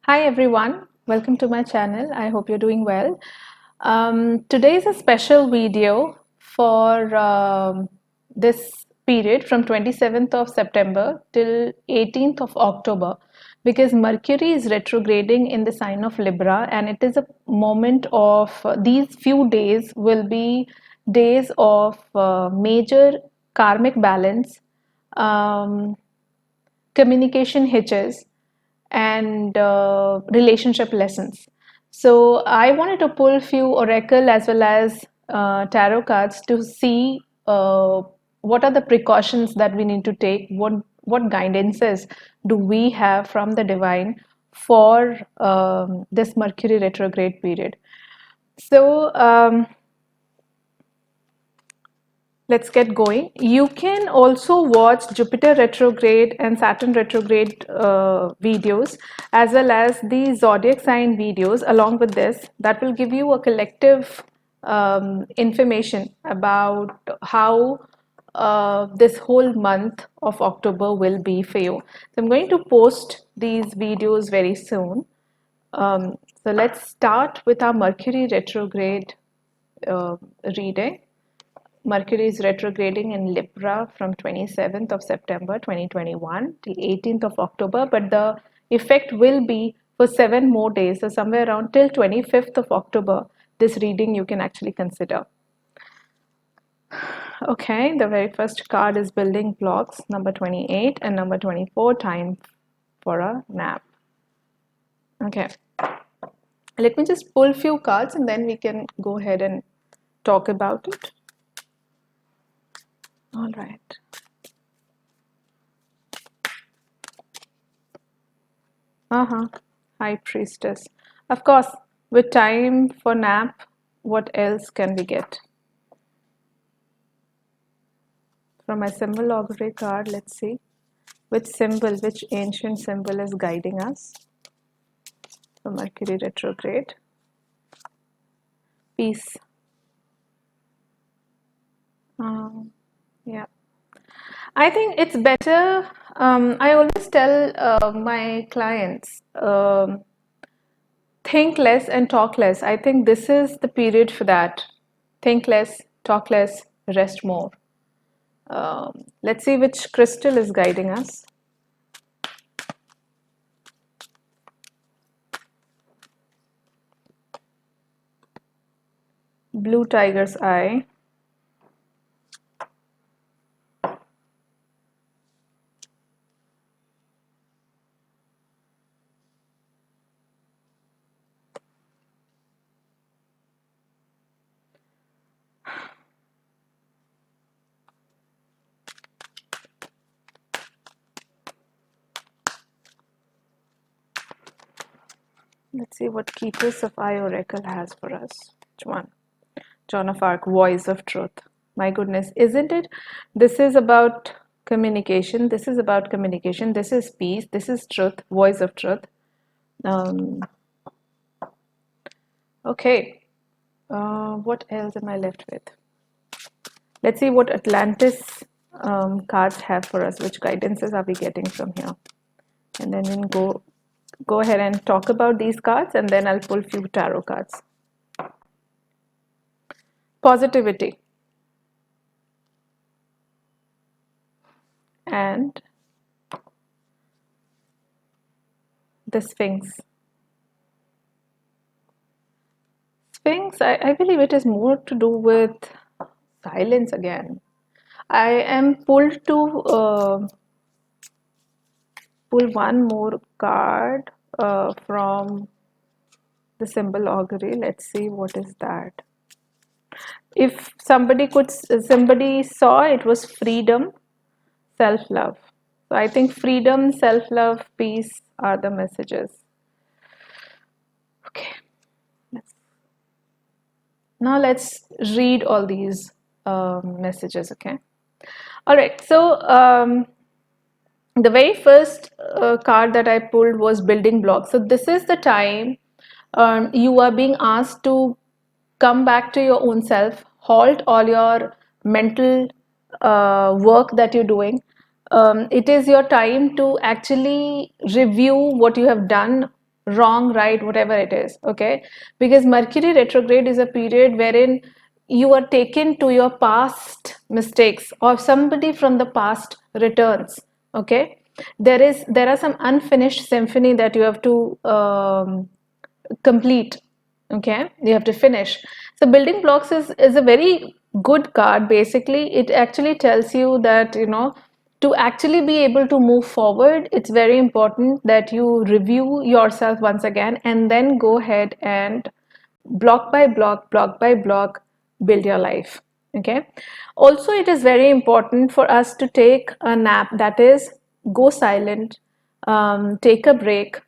Hi everyone, welcome to my channel. I hope you're doing well. Today is a special video for this period from 27th of September till 18th of October because Mercury is retrograding in the sign of Libra, and it is a moment of these few days will be days of major karmic balance, um, communication hitches, and relationship lessons. So I wanted to pull few oracle as well as tarot cards to see what are the precautions that we need to take, what guidances do we have from the divine for this Mercury retrograde period. So let's get going. You can also watch Jupiter retrograde and Saturn retrograde videos as well as the zodiac sign videos along with this. That will give you a collective information about how this whole month of October will be for you. So I'm going to post these videos very soon. So let's start with our Mercury retrograde uh, reading. Mercury is retrograding in Libra from 27th of September 2021 till 18th of October, but the effect will be for 7 more days, so somewhere around till 25th of October. This reading you can actually consider. Okay, the very first card is building blocks, number 28 and number 24, time for a nap. Okay, let me just pull few cards and then we can go ahead and talk about it. All right. High Priestess. Of course, with time for nap, what else can we get? From my symbol augury card, let's see which ancient symbol is guiding us for Mercury retrograde. Peace. Yeah. I think it's better. I always tell my clients, think less and talk less. I think this is the period for that. Think less, talk less, rest more. Let's see which crystal is guiding us. Blue tiger's eye. Let's see what Keepers of Eye Oracle has for us. Which one? Joan of Arc, Voice of Truth. My goodness, isn't it? This is about communication. This is about communication. This is peace. This is truth, voice of truth. Um, okay. What else am I left with? Let's see what Atlantis cards have for us. Which guidances are we getting from here? And then we'll go ahead and talk about these cards, and then I'll pull few tarot cards. Positivity and the Sphinx. Sphinx, I believe it is more to do with silence again. I am pulled to pull one more card from the symbol augury. Let's see what is that. If somebody saw, it was freedom, self-love. So I think freedom, self-love, peace are the messages. Okay, now let's read all these messages. Okay. All right. So the very first card that I pulled was building blocks. So this is the time you are being asked to come back to your own self, halt all your mental work that you're doing. It is your time to actually review what you have done wrong, right, whatever it is, okay? Because Mercury retrograde is a period wherein you are taken to your past mistakes, or somebody from the past returns, okay? There are some unfinished symphony that you have to complete, okay? You have to finish. So building blocks is a very good card. Basically, it actually tells you that, to actually be able to move forward, it's very important that you review yourself once again and then go ahead and block by block, build your life, okay? Also, it is very important for us to take a nap, that is, go silent, take a break.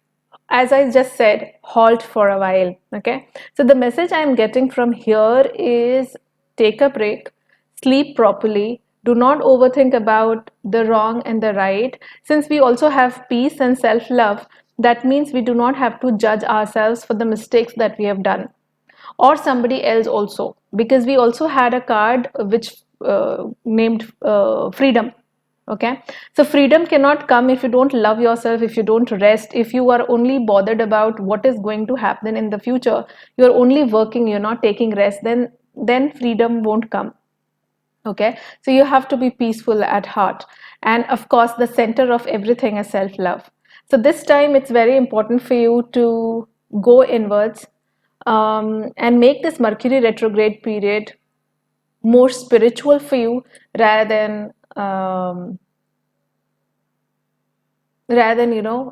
As I just said, halt for a while, okay? So the message I'm getting from here is take a break, sleep properly, do not overthink about the wrong and the right. Since we also have peace and self-love, that means we do not have to judge ourselves for the mistakes that we have done, or somebody else also, because we also had a card which named freedom, okay? So freedom cannot come if you don't love yourself, if you don't rest, if you are only bothered about what is going to happen in the future, you're only working, you're not taking rest, then freedom won't come, okay? So you have to be peaceful at heart, and of course the center of everything is self-love. So this time it's very important for you to go inwards, and make this Mercury retrograde period more spiritual for you, rather than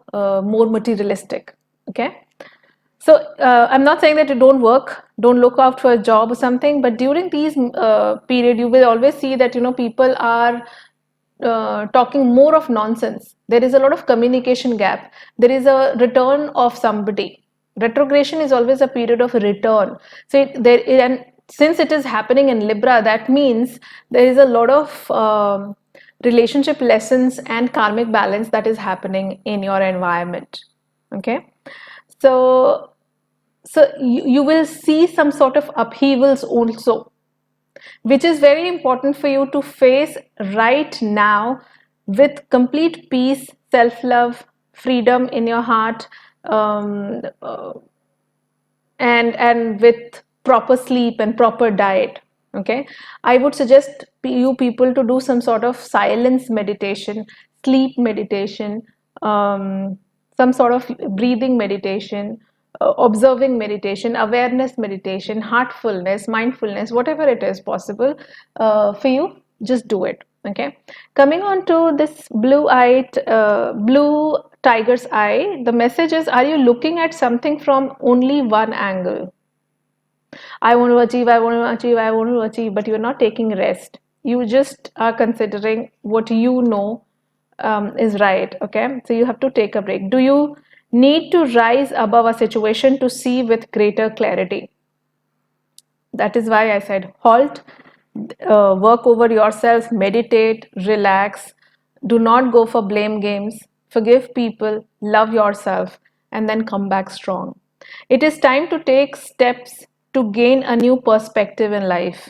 more materialistic, okay? So I'm not saying that you don't work, don't look out for a job or something, but during these period, you will always see that people are talking more of nonsense. There is a lot of communication gap. There is a return of somebody. Retrogression is always a period of return. So and since it is happening in Libra, that means there is a lot of relationship lessons and karmic balance that is happening in your environment, okay? So you will see some sort of upheavals also, which is very important for you to face right now, with complete peace, self-love, freedom in your heart, and with proper sleep and proper diet, okay? I would suggest you people to do some sort of silence meditation, sleep meditation, some sort of breathing meditation, observing meditation, awareness meditation, heartfulness, mindfulness, whatever it is possible for you, just do it, okay? Coming on to this blue tiger's eye, the message is, are you looking at something from only one angle? I want to achieve, I want to achieve, I want to achieve, but you're not taking rest. You just are considering what you know is right, okay? So you have to take a break. Do you need to rise above a situation to see with greater clarity? That is why I said halt, work over yourself, meditate, relax. Do not go for blame games. Forgive people, love yourself, and then come back strong. It is time to take steps to gain a new perspective in life.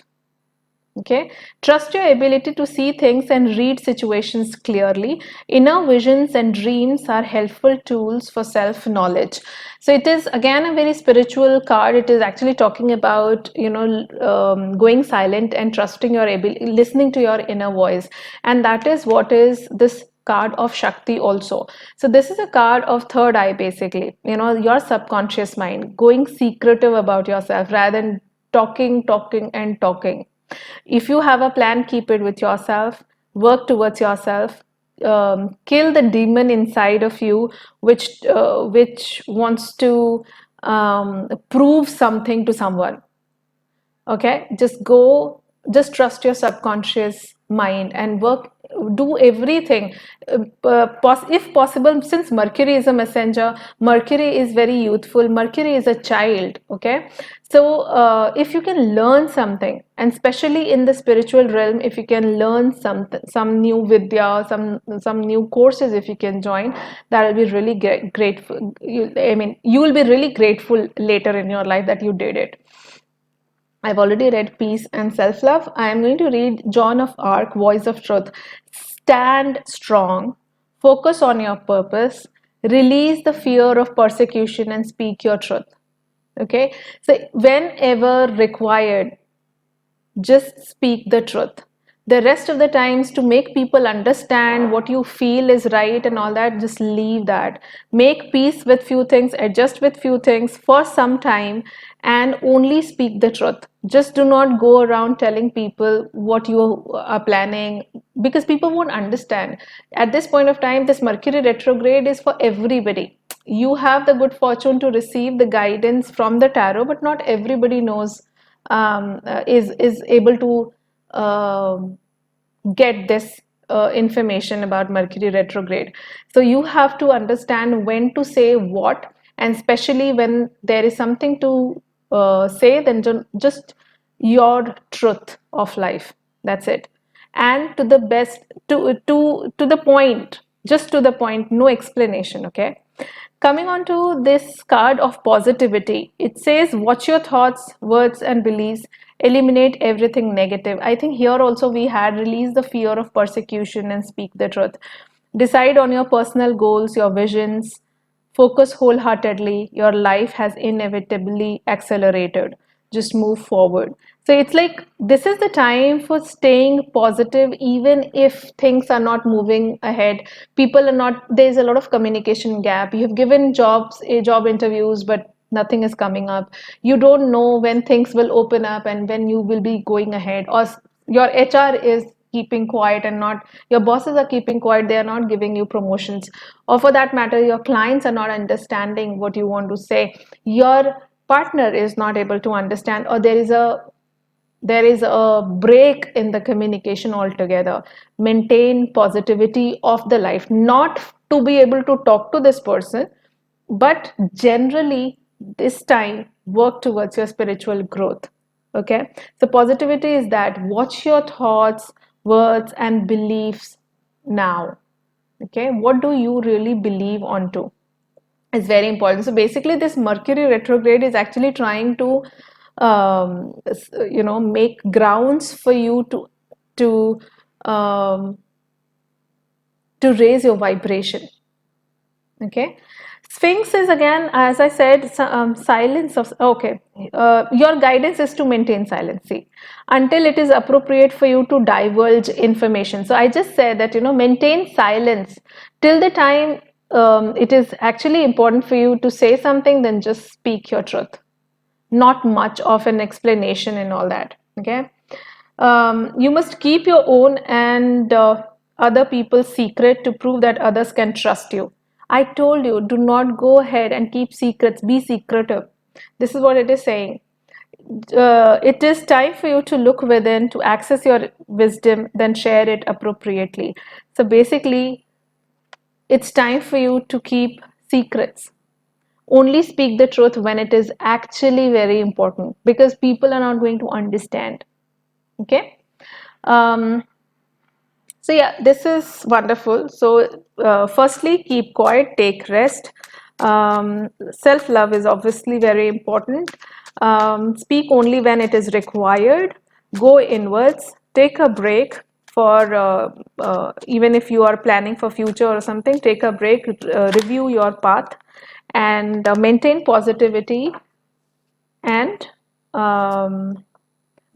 Okay, trust your ability to see things and read situations clearly. Inner visions and dreams are helpful tools for self knowledge. So it is again a very spiritual card. It is actually talking about going silent and trusting your ability, listening to your inner voice, and that is what is this card of Shakti also. So this is a card of third eye, basically, your subconscious mind going secretive about yourself rather than talking and talking. If you have a plan, keep it with yourself, work towards yourself, kill the demon inside of you, which wants to prove something to someone. Okay, just trust your subconscious mind and work, do everything, if possible. Since Mercury is a messenger, Mercury is very youthful, Mercury is a child, okay? So if you can learn something, and especially in the spiritual realm, if you can learn some new vidya, some new courses, if you can join, that will be really grateful. You will be really grateful later in your life that you did it. I've already read Peace and Self-Love. I am going to read Joan of Arc, Voice of Truth. Stand strong, focus on your purpose, release the fear of persecution and speak your truth. Okay, so whenever required, just speak the truth. The rest of the times, to make people understand what you feel is right and all that, just leave that. Make peace with few things, adjust with few things for some time, and only speak the truth. Just do not go around telling people what you are planning, because people won't understand. At this point of time, this Mercury retrograde is for everybody. You have the good fortune to receive the guidance from the tarot, but not everybody knows, is able to get this information about Mercury retrograde. So you have to understand when to say what, and especially when there is something to say, then just your truth of life. That's it. And to the best, to the point, just to the point, no explanation. Okay. Coming on to this card of positivity, it says, watch your thoughts, words, and beliefs, eliminate everything negative. I think here also we had released the fear of persecution and speak the truth. Decide on your personal goals, your visions, focus wholeheartedly. Your life has inevitably accelerated. Just move forward. So it's like this is the time for staying positive, even if things are not moving ahead. People are not, there's a lot of communication gap. You have given job interviews, but nothing is coming up. You don't know when things will open up and when you will be going ahead, or your HR is keeping quiet and not, your bosses are keeping quiet, they are not giving you promotions, or for that matter your clients are not understanding what you want to say, your partner is not able to understand, or there is a break in the communication altogether. Maintain positivity of the life, not to be able to talk to this person, but generally this time work towards your spiritual growth. Okay, so positivity is that, watch your thoughts, words, and beliefs now. Okay, what do you really believe onto is very important. So basically this Mercury retrograde is actually trying to make grounds for you to um, to raise your vibration. Okay, Sphinx is, again, as I said, silence of, okay, your guidance is to maintain silence, see, until it is appropriate for you to divulge information. So I just said that, maintain silence till the time it is actually important for you to say something, then just speak your truth. Not much of an explanation and all that. Okay, you must keep your own and other people's secret to prove that others can trust you. I told you, do not go ahead and keep secrets, be secretive. This is what it is saying. It is time for you to look within, to access your wisdom, then share it appropriately. So basically, it's time for you to keep secrets. Only speak the truth when it is actually very important, because people are not going to understand. Okay. Um, so yeah, this is wonderful. So firstly, keep quiet, take rest. Self-love is obviously very important. Speak only when it is required. Go inwards. Take a break for even if you are planning for future or something. Take a break. Review your path, and maintain positivity, and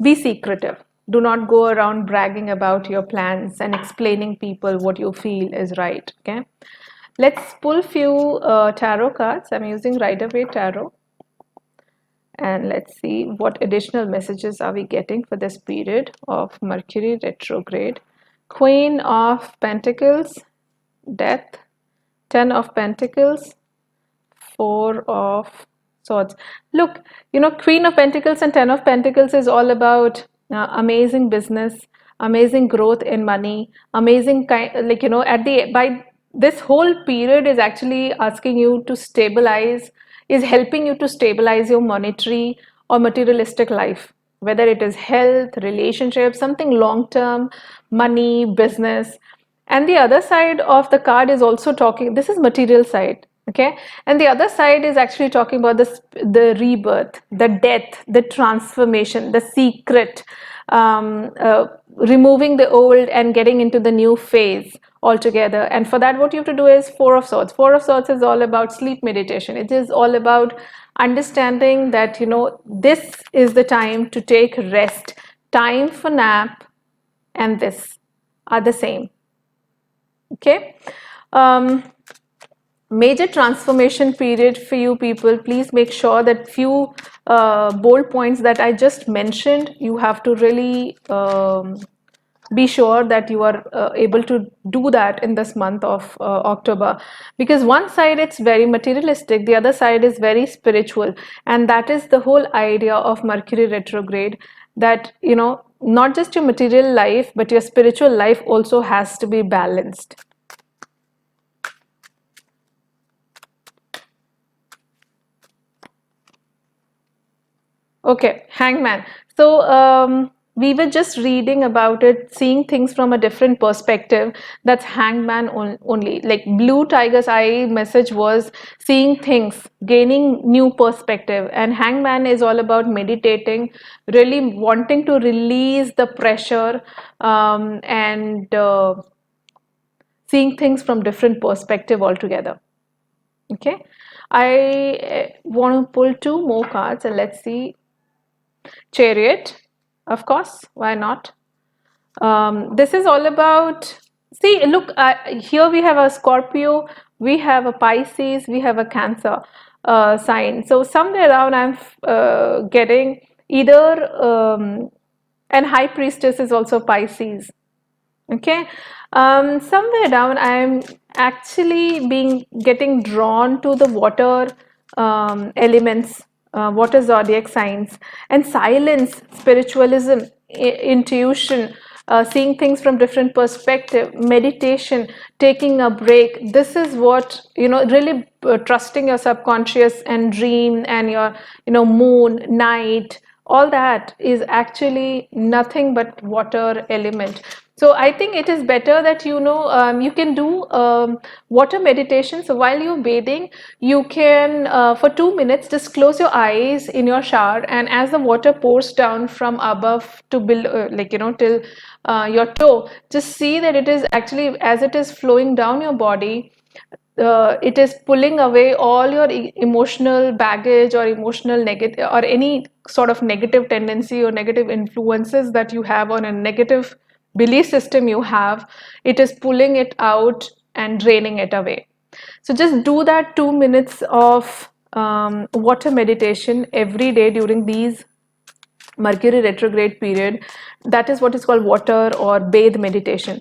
be secretive. Do not go around bragging about your plans and explaining people what you feel is right. Okay, let's pull few tarot cards. I'm using Rider-Waite Tarot, and let's see what additional messages are we getting for this period of Mercury retrograde. Queen of Pentacles, Death, Ten of Pentacles, Four of Swords. Look, Queen of Pentacles and Ten of Pentacles is all about amazing business, amazing growth in money, amazing kind, at the by this whole period is actually asking you to stabilize, is helping you to stabilize your monetary or materialistic life, whether it is health, relationships, something long term, money, business. And the other side of the card is also talking, this is material side. Okay, and the other side is actually talking about this, the rebirth, the death, the transformation, the secret, removing the old and getting into the new phase altogether. And for that, what you have to do is Four of Swords. Four of Swords is all about sleep meditation. It is all about understanding that, this is the time to take rest. Time for nap and this are the same. Okay. Major transformation period for you people. Please make sure that few bold points that I just mentioned, you have to really be sure that you are able to do that in this month of October, because one side it's very materialistic, the other side is very spiritual, and that is the whole idea of Mercury retrograde, that not just your material life but your spiritual life also has to be balanced. Okay, Hangman. So we were just reading about it, seeing things from a different perspective. That's Hangman only. Like Blue Tiger's eye message was seeing things, gaining new perspective. And Hangman is all about meditating, really wanting to release the pressure and seeing things from different perspective altogether. Okay, I want to pull two more cards and let's see. Chariot, of course, why not? This is all about, see, look, here we have a Scorpio, we have a Pisces, we have a Cancer sign. So somewhere around I'm getting either, and High Priestess is also Pisces. Okay, somewhere down I'm actually getting drawn to the water elements, water zodiac signs, and silence, spiritualism, intuition, seeing things from different perspective, meditation, taking a break. This is what, really trusting your subconscious and dream and your, moon, night, all that is actually nothing but water element. So I think it is better that you can do water meditation. So while you're bathing, you can for 2 minutes just close your eyes in your shower, and as the water pours down from above to below, till your toe, just see that it is actually, as it is flowing down your body, it is pulling away all your emotional baggage or emotional negative or any sort of negative tendency or negative influences that you have on a negative belief system you have. It is pulling it out and draining it away. So just do that 2 minutes of water meditation every day during these Mercury retrograde period. That is what is called water or bathe meditation.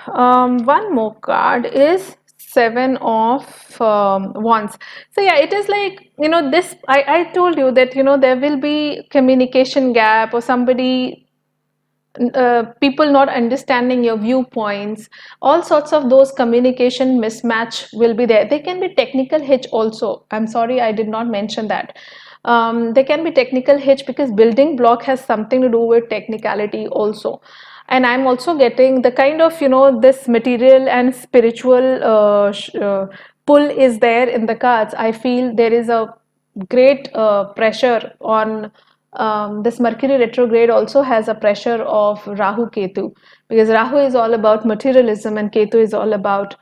One more card is Seven of Wands. So yeah, it is like, this, I told you that, there will be communication gap or somebody, people not understanding your viewpoints, all sorts of those communication mismatch will be there. There can be technical hitch also. I'm sorry, I did not mention that. There can be technical hitch because building block has something to do with technicality also. And I'm also getting the kind of, this material and spiritual pull is there in the cards. I feel there is a great pressure on this Mercury retrograde also has a pressure of Rahu Ketu, because Rahu is all about materialism and Ketu is all about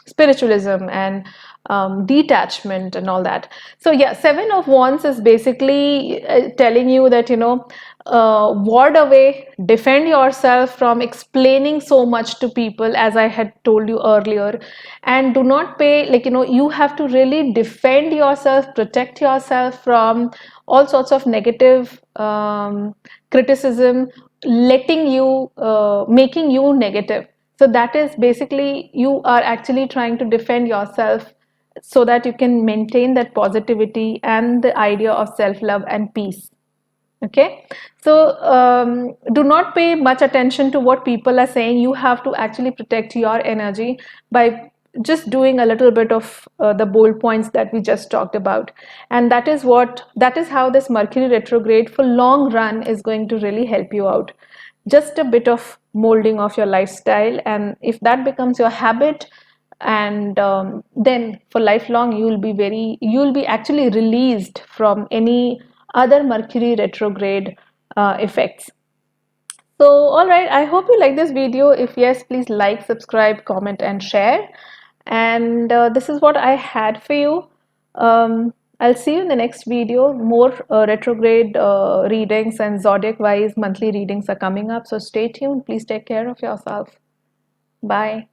spiritualism and detachment and all that. So yeah, Seven of Wands is basically telling you that, ward away, defend yourself from explaining so much to people, as I had told you earlier, and do not pay, you have to really defend yourself, protect yourself from all sorts of negative criticism, letting you, making you negative. So that is basically, you are actually trying to defend yourself so that you can maintain that positivity and the idea of self-love and peace. Okay, so do not pay much attention to what people are saying. You have to actually protect your energy by just doing a little bit of the bold points that we just talked about, and that is how this Mercury retrograde for long run is going to really help you out. Just a bit of molding of your lifestyle, and if that becomes your habit, and then for lifelong you'll be actually released from any other Mercury retrograde effects. So, all right, I hope you like this video. If yes, please like, subscribe, comment, and share. And this is what I had for you. I'll see you in the next video. More retrograde readings and zodiac wise monthly readings are coming up. So, stay tuned. Please take care of yourself. Bye.